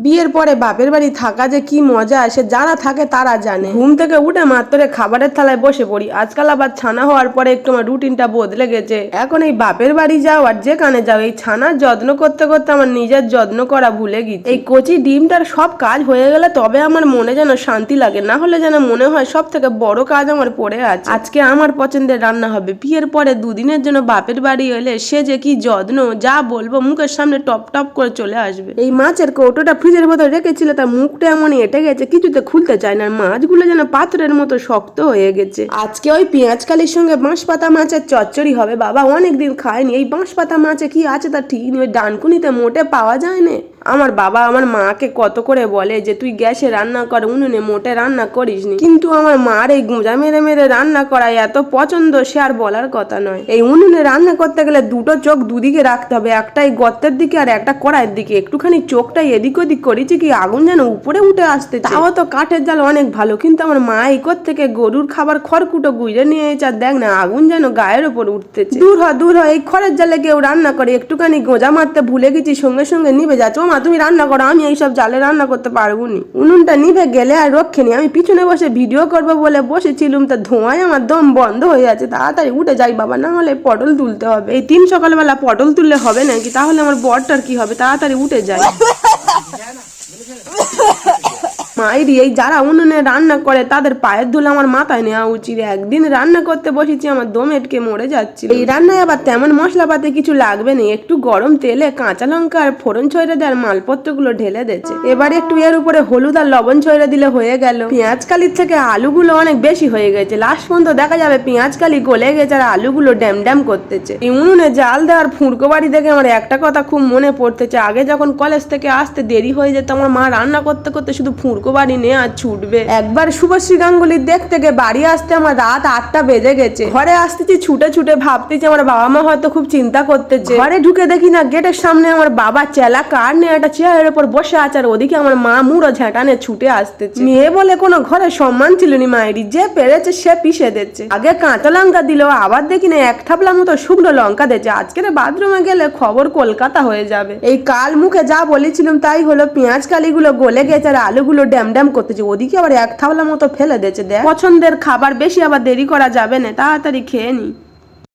বিয়ের পরে বাপের বাড়ি থাকা যে কি মজা আসে যারা থাকে তারা জানে। ঘুম থেকে উঠে মাত্র খাবারের থালায় বসে পড়ি। আজকাল আবার ছানা হওয়ার পরে একটু আমার রুটিনটা বদলে গেছে। এখন এই বাপের বাড়ি যাও আর যেখানে যাও এই ছানার যত্ন করতে করতে আমার নিজের যত্ন করা ভুলে গেছি। এই কচি ডিমটার সব কাজ হয়ে গেলে তবে আমার মনে যেন শান্তি লাগে, না হলে যেন মনে হয় সব থেকে বড় কাজ আমার পড়ে আছে। আজকে আমার পছন্দের রান্না হবে। বিয়ের পরে দুদিনের জন্য বাপের বাড়ি এলে সে যে কি যত্ন, যা বলবো মুখের সামনে টপ টপ করে চলে আসবে। এই মাছের কৌটোটা ফ্রিজের ভেতর রেখেছিল, তার মুখটা এমন এঁটে গেছে কিছুতে খুলতে চায় না, মাছগুলো যেন পাথরের মতো শক্ত হয়ে গেছে। আজকে ওই পেঁয়াজ কালির সঙ্গে বাঁশপাতা মাছের চচ্চড়ি হবে। বাবা অনেকদিন খায়নি। এই বাঁশপাতা মাছে কি আছে তা ঠিক নেই, ডানকুনিতে মোটে পাওয়া যায় না। আমার বাবা আমার মাকে কত করে বলে যে তুই গ্যাসে রান্না কর, উনুনে মোটে রান্না করিস নি, কিন্তু আমার মার এই গোঁজা মেরে মেরে রান্না করা এত পছন্দ সে আর বলার কথা নয়। এই উনুনে রান্না করতে গেলে দুটো চোখ দুদিকে রাখতে হবে, একটা এই গর্তের দিকে আর একটা কড়াইয়ের দিকে। একটুখানি চোখটা এদিক ওদিক করেছি কি আগুন যেন উপরে উঠে আসতে। তাও তো কাঠের জাল অনেক ভালো, কিন্তু আমার মা এই থেকে গরুর খাবার খড়কুটো গুঁজে নিয়ে এসে দেখ না আগুন যেন গায়ের ওপর উঠতেছে। দূর হয় এই খড়ের জালে কেউ রান্না করে, একটুখানি গোঁজা মারতে ভুলে গেছি, সঙ্গে সঙ্গে নিভে যাচ্ছে। মা তুমি রান্না করো, আমি এইসব জালে রান্না করতে পারবো নি। উনুনটা নিভে গেলে আর রক্ষে নেই। আমি পিছনে বসে ভিডিও করবো বলে বসেছিলুম, তা ধোঁয়ায় আমার দম বন্ধ হয়ে আছে। তাড়াতাড়ি উঠে যাই বাবা, না হলে পটল তুলতে হবে। এই সকালবেলা পটল তুললে হবে নাকি? তাহলে আমার বরটার কি হবে? তাড়াতাড়ি উঠে যাই। মাইরি এই যারা উনুনে রান্না করে তাদের পায়ের ধুলো আমার মাথায় নেওয়া উচিত। একদিন রান্না করতে বসেছি, আমার দম এটকে মরে যাচ্ছিল। এই রান্নায় আবার তেমন মশলাপাতি কিছু লাগবে না, একটু গরম তেলে কাঁচা লঙ্কা আর ফোড়ন ছড়ে দেওয়ার মালপত্রগুলো ঢেলে দিয়েছে। এবার একটু এর উপরে হলুদ আর লবণ ছড়ে দিলে হয়ে গেল। পেঁয়াজ কালির থেকে আলুগুলো অনেক বেশি হয়ে গেছে। লাস্ট পর্যন্ত দেখা যাবে পেঁয়াজ কালি গলে গেছে আর আলুগুলো ড্যাম ড্যাম করতেছে। এই উনুনে জাল দেওয়ার ফুড়কো বাড়ি দেখে আমার একটা কথা খুব মনে পড়তেছে। আগে যখন কলেজ থেকে আসতে দেরি হয়ে যেত, আমার মা রান্না করতে করতে শুধু ফুড়কো বাড়ি নিয়ে আর ছুটবে। একবার শুভশ্রী গাঙ্গুলি দেখতে গিয়ে বাড়ি আসতে আমার রাত 8টা বেজে গেছে। ঘরে আসতেছি ছুটে ছুটে, ভাবতেছি আমার বাবা মা হয়তো খুব চিন্তা করতেছে। ঘরে ঢুকে দেখি না গেটের সামনে আমার বাবা চেলা কার নিয়ে একটা চেয়ারের উপর বসে আছে, আর ওদিকে আমার মা মুড়ো ঝাঁটানে ছুটে আসতেছে। মেয়ে বলে কোনো ঘরে সম্মান ছিল নি মায়েরই, যে পেরেছে সে পিষে দিচ্ছে। আগে কাঁচা লঙ্কা দিল, আবার দেখি না এক থাবলা মতো শুকনো লঙ্কা দিচ্ছে। আজকের বাথরুমে গেলে খবর কলকাতা হয়ে যাবে। এই কাল মুখে যা বলেছিলাম তাই হলো, পেঁয়াজ কালিগুলো গলে গেছে আর আলুগুলো ড্যাম ড্যাম করতেছে। ওদিকে আবার এক থাবলা মতো ফেলে দিয়েছে। দেখ পছন্দের খাবার, বেশি আবার দেরি করা যাবে না, তাড়াতাড়ি খেয়ে নি।